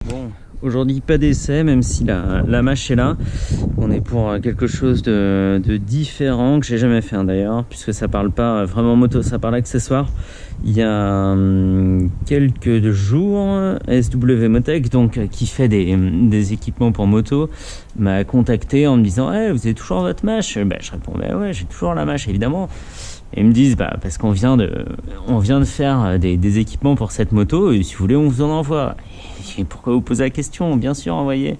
Bon, aujourd'hui pas d'essai, même si la mâche est là. On est pour quelque chose de différent que j'ai jamais fait d'ailleurs, puisque ça parle pas vraiment moto, ça parle accessoire. Il y a quelques jours, SW Motech, donc qui fait des équipements pour moto, m'a contacté en me disant hey, vous avez toujours votre mâche? Je réponds ouais, j'ai toujours la mâche évidemment. Et ils me disent parce qu'on vient de faire des équipements pour cette moto et si vous voulez on vous en envoie. Et pourquoi vous posez la question? Bien sûr, envoyez.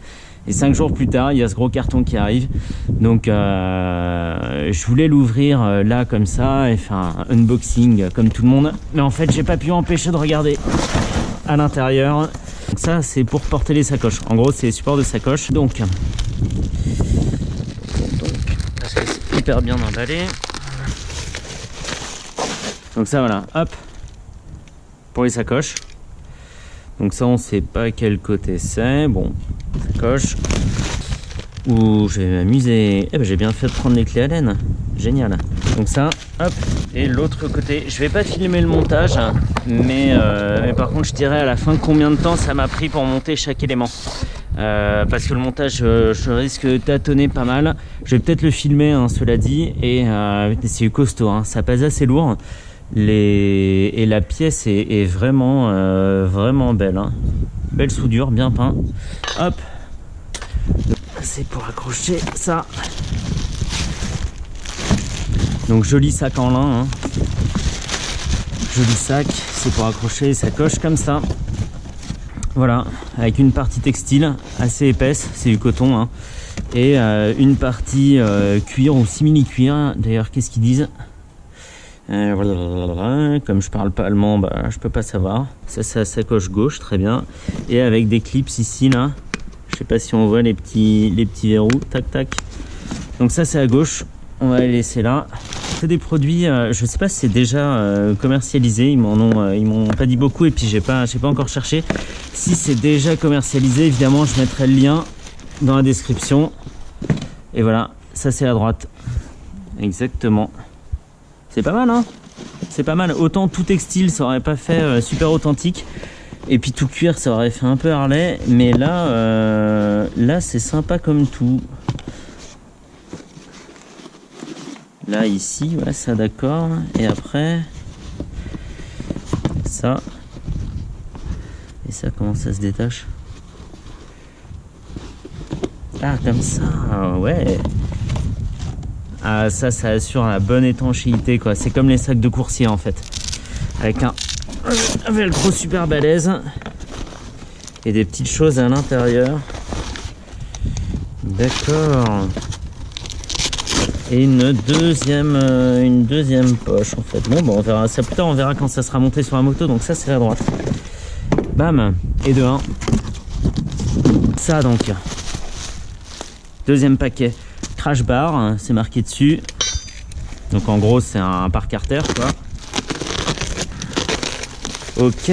Et 5 jours plus tard, il y a ce gros carton qui arrive. Donc je voulais l'ouvrir là comme ça et faire un unboxing comme tout le monde. Mais en fait, j'ai pas pu empêcher de regarder à l'intérieur. Donc ça, c'est pour porter les sacoches. En gros, c'est les supports de sacoche. Donc parce que c'est hyper bien emballé. Donc ça, voilà, hop, pour les sacoches. Donc ça, on sait pas quel côté c'est. Bon, sacoche. Ouh, je vais m'amuser. J'ai bien fait de prendre les clés Allen. Génial. Donc ça, hop. Et l'autre côté, je vais pas filmer le montage, mais par contre, je dirais à la fin combien de temps ça m'a pris pour monter chaque élément. Parce que le montage, je risque de tâtonner pas mal. Je vais peut-être le filmer, hein, cela dit. Et c'est costaud, hein, ça pèse assez lourd. Et la pièce est vraiment vraiment belle, hein. Belle soudure, bien peint. Hop, c'est pour accrocher ça. Donc joli sac en lin, hein. Joli sac, c'est pour accrocher les sacoches comme ça. Voilà, avec une partie textile assez épaisse, c'est du coton, hein. Et une partie cuir ou simili cuir. D'ailleurs, qu'est-ce qu'ils disent? Comme je parle pas allemand, je peux pas savoir. Ça, c'est la sacoche gauche, très bien. Et avec des clips ici, là. Je sais pas si on voit les petits verrous. Tac, tac. Donc ça, c'est à gauche. On va les laisser là. C'est des produits, je sais pas si c'est déjà commercialisé. Ils m'ont pas dit beaucoup et puis j'ai pas encore cherché. Si c'est déjà commercialisé, évidemment, je mettrai le lien dans la description. Et voilà, ça c'est à droite. Exactement. C'est pas mal, hein? C'est pas mal. Autant tout textile, ça aurait pas fait super authentique. Et puis tout cuir, ça aurait fait un peu Harley. Mais là, là c'est sympa comme tout. Là, ici, ouais, ça d'accord. Et après, ça. Et ça, comment ça se détache? Ah, comme ça, ouais. Ah, ça assure la bonne étanchéité, quoi. C'est comme les sacs de coursier, en fait. Avec un velcro super balèze. Et des petites choses à l'intérieur. D'accord. Et une deuxième poche, en fait. Bon, on verra ça plus tard. On verra quand ça sera monté sur la moto. Donc ça, c'est à droite. Bam. Et de 1. Ça, donc. Deuxième paquet. Crash bar, c'est marqué dessus. Donc en gros c'est un par Carter quoi. Ok.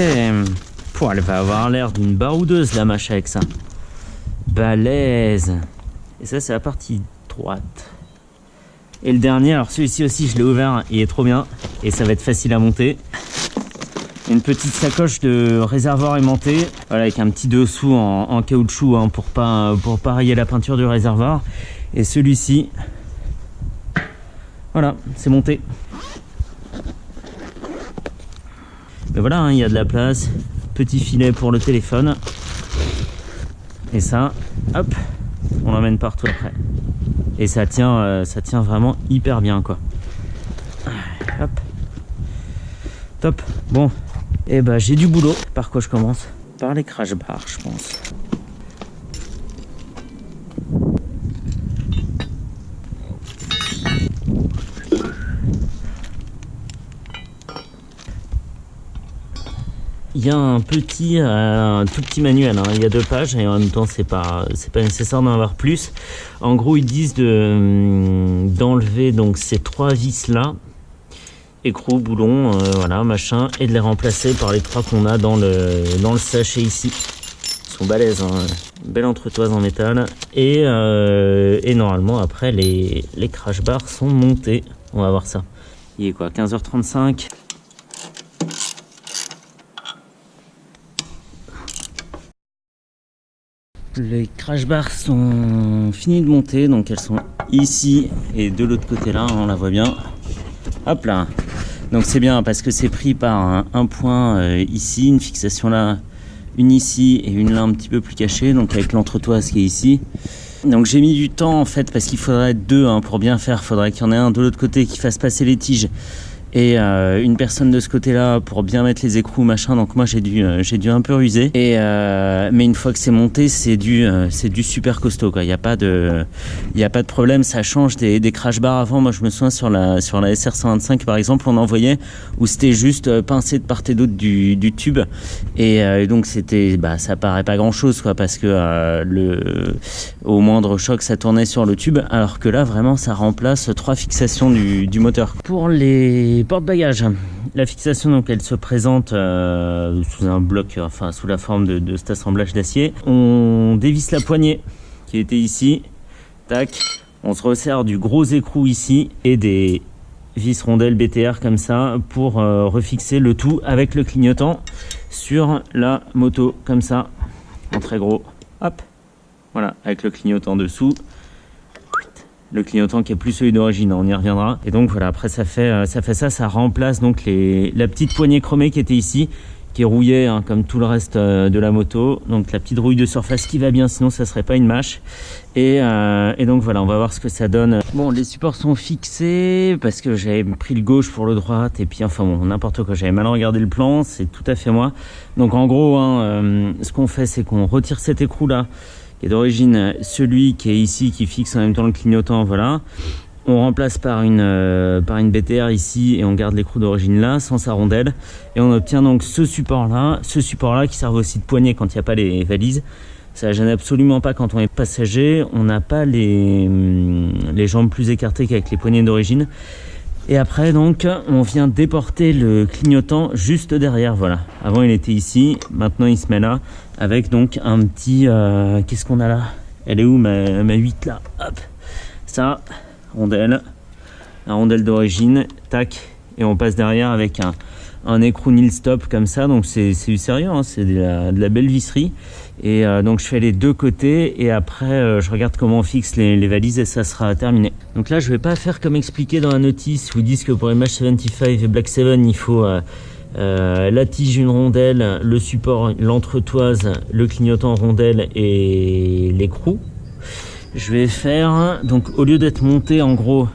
Pouah, elle va avoir l'air d'une baroudeuse la mâche avec ça. Balèze. Et ça c'est la partie droite. Et le dernier, alors celui-ci aussi je l'ai ouvert, il est trop bien. Et ça va être facile à monter. Une petite sacoche de réservoir aimanté. Voilà, avec un petit dessous en caoutchouc hein, pour pas rayer la peinture du réservoir. Et celui-ci, voilà, c'est monté. Mais voilà, hein, il y a de la place. Petit filet pour le téléphone. Et ça, hop, on l'emmène partout après. Et ça tient vraiment hyper bien, quoi. Hop. Top. Bon. Et j'ai du boulot. Par quoi je commence? Par les crash bars, je pense. Il y a un tout petit manuel, hein. Il y a 2 pages et en même temps c'est pas nécessaire d'en avoir plus. En gros ils disent d'enlever donc ces 3 vis là, écrou, boulon, voilà machin, et de les remplacer par les 3 qu'on a dans le sachet ici. Ils sont balèzes, hein. Belle entretoise en métal et normalement après les crash bars sont montés. On va voir ça. Il est quoi, 15h35. Les crash bars sont finis de monter, donc elles sont ici et de l'autre côté là, on la voit bien. Hop là. Donc c'est bien parce que c'est pris par un point ici, une fixation là, une ici et une là un petit peu plus cachée, donc avec l'entretoise qui est ici. Donc j'ai mis du temps en fait parce qu'il faudrait être deux pour bien faire. Il faudrait qu'il y en ait un de l'autre côté qui fasse passer les tiges et une personne de ce côté-là pour bien mettre les écrous machin. Donc moi j'ai dû un peu ruser. Mais une fois que c'est monté, c'est du super costaud quoi. Il y a pas de problème. Ça change des crash bars avant. Moi je me souviens sur la SR125 par exemple, on en voyait où c'était juste pincé de part et d'autre du tube et donc c'était ça paraît pas grand chose quoi parce que au moindre choc ça tournait sur le tube, alors que là vraiment ça remplace 3 fixations du moteur. Pour les porte-bagages, la fixation donc elle se présente sous un bloc, enfin sous la forme de cet assemblage d'acier. On dévisse la poignée qui était ici, tac, on se resserre du gros écrou ici et des vis rondelles BTR comme ça pour refixer le tout avec le clignotant sur la moto comme ça en très gros, hop, voilà, avec le clignotant dessous. Le clignotant qui est plus celui d'origine, on y reviendra. Et donc voilà, après ça fait ça remplace donc la petite poignée chromée qui était ici, qui est rouillée comme tout le reste de la moto. Donc la petite rouille de surface qui va bien, sinon ça serait pas une mâche. Et donc voilà, on va voir ce que ça donne. Bon, les supports sont fixés parce que j'avais pris le gauche pour le droite et puis enfin bon, n'importe quoi, j'avais mal regardé le plan, c'est tout à fait moi. Donc en gros, ce qu'on fait, c'est qu'on retire cet écrou là, qui est d'origine celui qui est ici, qui fixe en même temps le clignotant, voilà. On remplace par une BTR ici et on garde l'écrou d'origine là, sans sa rondelle. Et on obtient donc ce support-là qui sert aussi de poignée quand il n'y a pas les valises. Ça ne gêne absolument pas quand on est passager. On n'a pas les jambes plus écartées qu'avec les poignées d'origine. Et après donc on vient déporter le clignotant juste derrière, voilà. Avant il était ici, maintenant il se met là avec donc un petit qu'est-ce qu'on a là? Elle est où ma 8 là? Hop, ça, rondelle, la rondelle d'origine, tac, et on passe derrière avec un écrou nil stop comme ça, donc c'est du sérieux, c'est de la belle visserie. Et donc je fais les deux côtés et après je regarde comment on fixe les valises et ça sera terminé. Donc là je vais pas faire comme expliqué dans la notice où ils disent que pour MH75 et Black 7 il faut la tige, une rondelle, le support, l'entretoise, le clignotant rondelle et l'écrou. Je vais faire, donc au lieu d'être monté en gros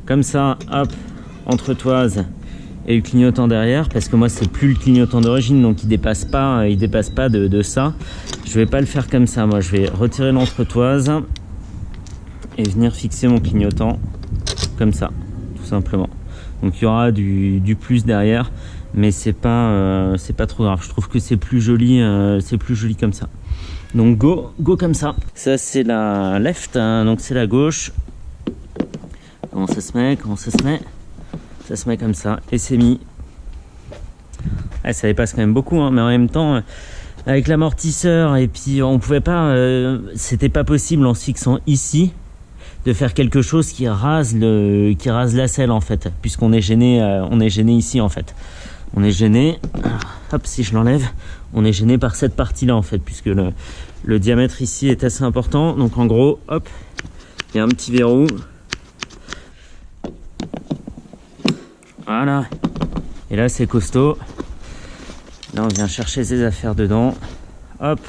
comme ça, hop, entretoise et le clignotant derrière, parce que moi c'est plus le clignotant d'origine, donc il dépasse pas de ça. Je vais pas le faire comme ça, moi je vais retirer l'entretoise et venir fixer mon clignotant comme ça, tout simplement. Donc il y aura du plus derrière, mais c'est pas trop grave. Je trouve que c'est plus joli comme ça. Donc go comme ça. Ça c'est la left, donc c'est la gauche. Comment ça se met? Ça se met comme ça et c'est mis. Ah, ça dépasse quand même beaucoup, mais en même temps avec l'amortisseur et puis on pouvait pas, c'était pas possible en se fixant ici de faire quelque chose qui rase la selle en fait, puisqu'on est gêné, ici en fait. On est gêné. Alors, hop, si je l'enlève, on est gêné par cette partie là en fait, puisque le diamètre ici est assez important. Donc en gros, hop, il y a un petit verrou. Voilà. Et là c'est costaud. Là on vient chercher ses affaires dedans. Hop.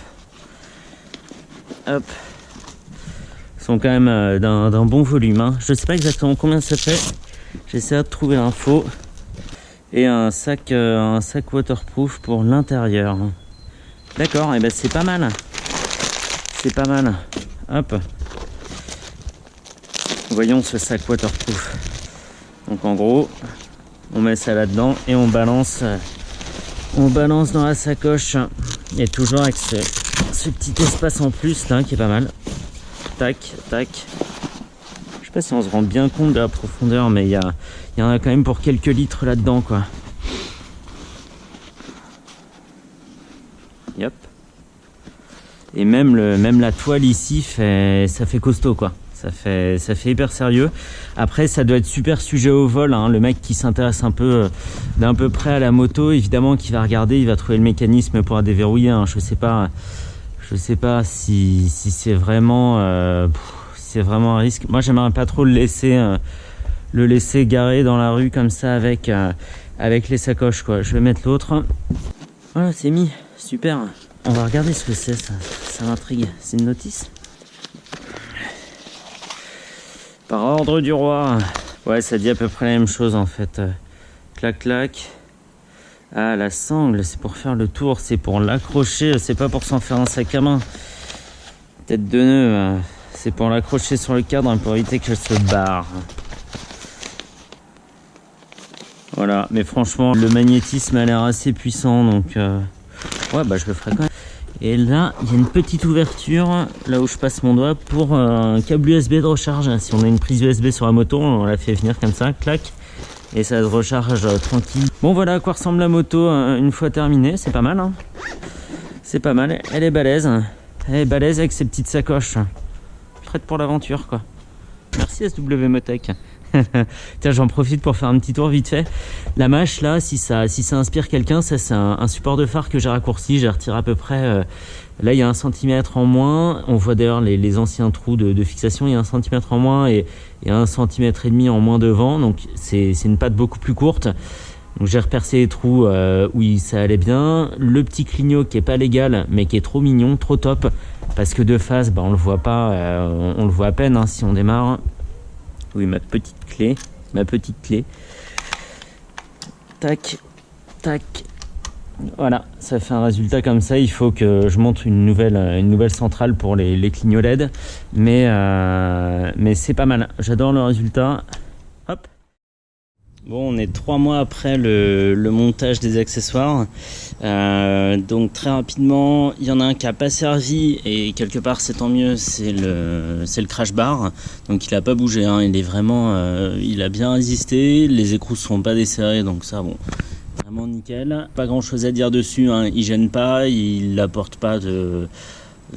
Hop. Ils sont quand même d'un bon volume. Je sais pas exactement combien ça fait. J'essaie de trouver l'info. Et un sac waterproof pour l'intérieur. D'accord, et ben c'est pas mal. C'est pas mal. Hop. Voyons ce sac waterproof. Donc en gros, on met ça là-dedans et on balance dans la sacoche. Et toujours avec ce petit espace en plus là qui est pas mal. Tac, tac. Je sais pas si on se rend bien compte de la profondeur, mais il y en a quand même pour quelques litres là-dedans, quoi. Yep. Et même la toile ici ça fait costaud, quoi. Ça fait hyper sérieux. Après, ça doit être super sujet au vol, le mec qui s'intéresse un peu d'un peu près à la moto, évidemment, qui va regarder, il va trouver le mécanisme pour la déverrouiller. Je sais pas Je sais pas si c'est vraiment un risque. Moi j'aimerais pas trop le laisser garer dans la rue comme ça avec les sacoches quoi. Je vais mettre l'autre. Voilà, c'est mis, super. On va regarder ce que c'est, ça m'intrigue. C'est une notice. Par ordre du roi. Ouais, ça dit à peu près la même chose en fait. Clac clac. Ah, la sangle, c'est pour faire le tour, c'est pour l'accrocher, c'est pas pour s'en faire un sac à main. Tête de nœud, c'est pour l'accrocher sur le cadre pour éviter qu'elle se barre. Voilà, mais franchement, le magnétisme a l'air assez puissant, donc ouais, bah je le ferai quand même. Et là, il y a une petite ouverture, là où je passe mon doigt, pour un câble USB de recharge. Si on a une prise USB sur la moto, on la fait venir comme ça, clac. Et ça se recharge tranquille. Bon voilà à quoi ressemble la moto une fois terminée, c'est pas mal hein. C'est pas mal, elle est balèze. Elle est balèze avec ses petites sacoches. Prête pour l'aventure quoi. Merci SW Motech. Tiens, j'en profite pour faire un petit tour vite fait. La mâche là, si ça inspire quelqu'un, ça c'est un support de phare que j'ai raccourci, j'ai retiré à peu près là il y a 1 centimètre en moins. On voit d'ailleurs les anciens trous de fixation, il y a 1 centimètre en moins et 1,5 centimètre en moins devant, donc c'est une patte beaucoup plus courte. Donc j'ai repercé les trous où ça allait bien. Le petit clignot qui est pas légal mais qui est trop mignon, trop top, parce que de face bah, on le voit pas, on le voit à peine hein, si on démarre. Oui, ma petite clé. Tac, tac. Voilà, ça fait un résultat comme ça. Il faut que je monte une nouvelle centrale pour les clignots LED. Mais c'est pas mal. J'adore le résultat. Hop. Bon, on est 3 mois après le montage des accessoires. Donc très rapidement, il y en a un qui n'a pas servi et quelque part c'est tant mieux, c'est le crash bar. Donc il n'a pas bougé, hein. Il est vraiment, il a bien résisté. Les écrous ne sont pas desserrés, donc ça bon, vraiment nickel. Pas grand chose à dire dessus, hein. Il gêne pas, il n'apporte pas de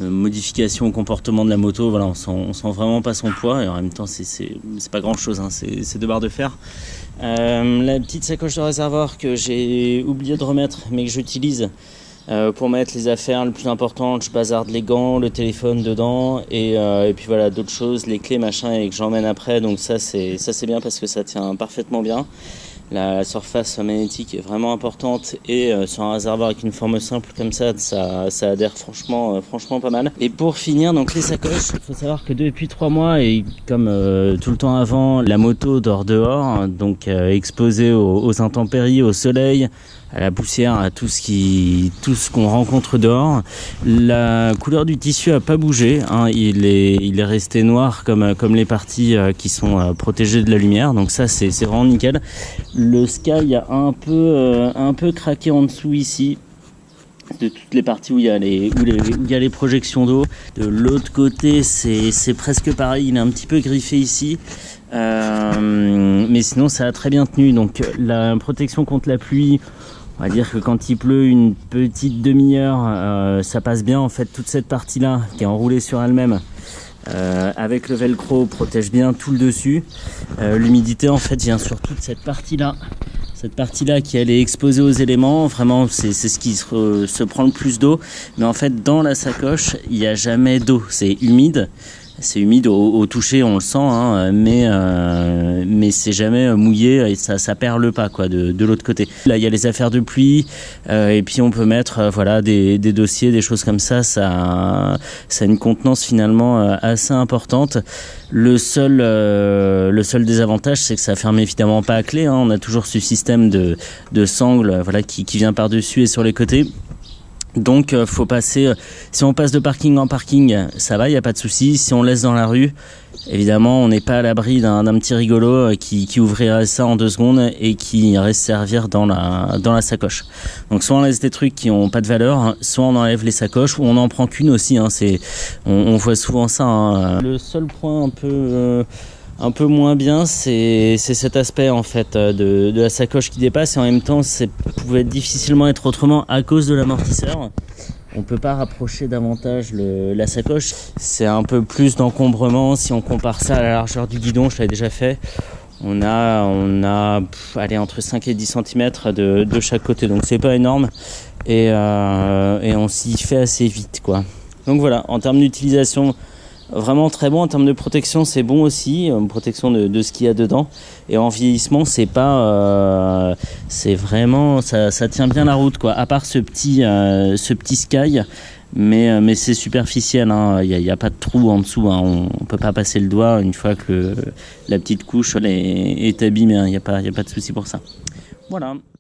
modification au comportement de la moto. Voilà, on sent vraiment pas son poids et en même temps c'est pas grand chose, hein. C'est 2 barres de fer. La petite sacoche de réservoir que j'ai oublié de remettre mais que j'utilise pour mettre les affaires les plus importantes, je bazarde les gants, le téléphone dedans et puis voilà d'autres choses, les clés machin et que j'emmène après, donc ça c'est bien parce que ça tient parfaitement bien. La surface magnétique est vraiment importante et sur un réservoir avec une forme simple comme ça adhère franchement pas mal. Et pour finir, donc les sacoches, il faut savoir que depuis 3 mois et comme tout le temps avant, la moto dort dehors, donc exposée aux intempéries, au soleil, à la poussière, à tout ce qu'on rencontre dehors. La couleur du tissu a pas bougé, hein. Il est resté noir comme les parties qui sont protégées de la lumière, donc ça c'est vraiment nickel. Le sky a un peu craqué en dessous ici, de toutes les parties où il y a les projections d'eau. De l'autre côté c'est presque pareil, il est un petit peu griffé ici. Mais sinon ça a très bien tenu, donc la protection contre la pluie, on va dire que quand il pleut une petite demi-heure, ça passe bien en fait. Toute cette partie là qui est enroulée sur elle-même avec le velcro protège bien tout le dessus. L'humidité en fait vient sur toute cette partie là qui elle est exposée aux éléments. Vraiment c'est ce qui se prend le plus d'eau, mais en fait dans la sacoche il n'y a jamais d'eau, c'est humide. C'est humide au toucher, on le sent, hein, mais c'est jamais mouillé et ça perle pas quoi de l'autre côté. Là il y a les affaires de pluie et puis on peut mettre voilà des dossiers, des choses comme ça. Ça a une contenance finalement assez importante. Le seul désavantage, c'est que ça ferme évidemment pas à clé, hein. On a toujours ce système de sangle voilà qui vient par dessus et sur les côtés. Donc faut passer, si on passe de parking en parking, ça va, il n'y a pas de souci. Si on laisse dans la rue, évidemment, on n'est pas à l'abri d'un petit rigolo qui ouvrirait ça en 2 secondes et qui irait se servir dans la sacoche. Donc soit on laisse des trucs qui n'ont pas de valeur, soit on enlève les sacoches, ou on n'en prend qu'une aussi, hein. On voit souvent ça, hein. Le seul point un peu moins bien, c'est cet aspect en fait de la sacoche qui dépasse, et en même temps ça pouvait difficilement être autrement à cause de l'amortisseur. On peut pas rapprocher davantage la sacoche, c'est un peu plus d'encombrement si on compare ça à la largeur du guidon. Je l'avais déjà fait, on a allez, entre 5 et 10 cm de chaque côté, donc c'est pas énorme et on s'y fait assez vite quoi. Donc voilà, en termes d'utilisation, vraiment très bon. En termes de protection, c'est bon aussi, protection de ce qu'il y a dedans. Et en vieillissement, c'est pas, c'est vraiment, ça tient bien la route, quoi. À part ce petit Sky, mais c'est superficiel, hein. Il y a pas de trou en dessous, hein. On peut pas passer le doigt une fois que la petite couche est abîmée, hein. Il y a pas de souci pour ça. Voilà.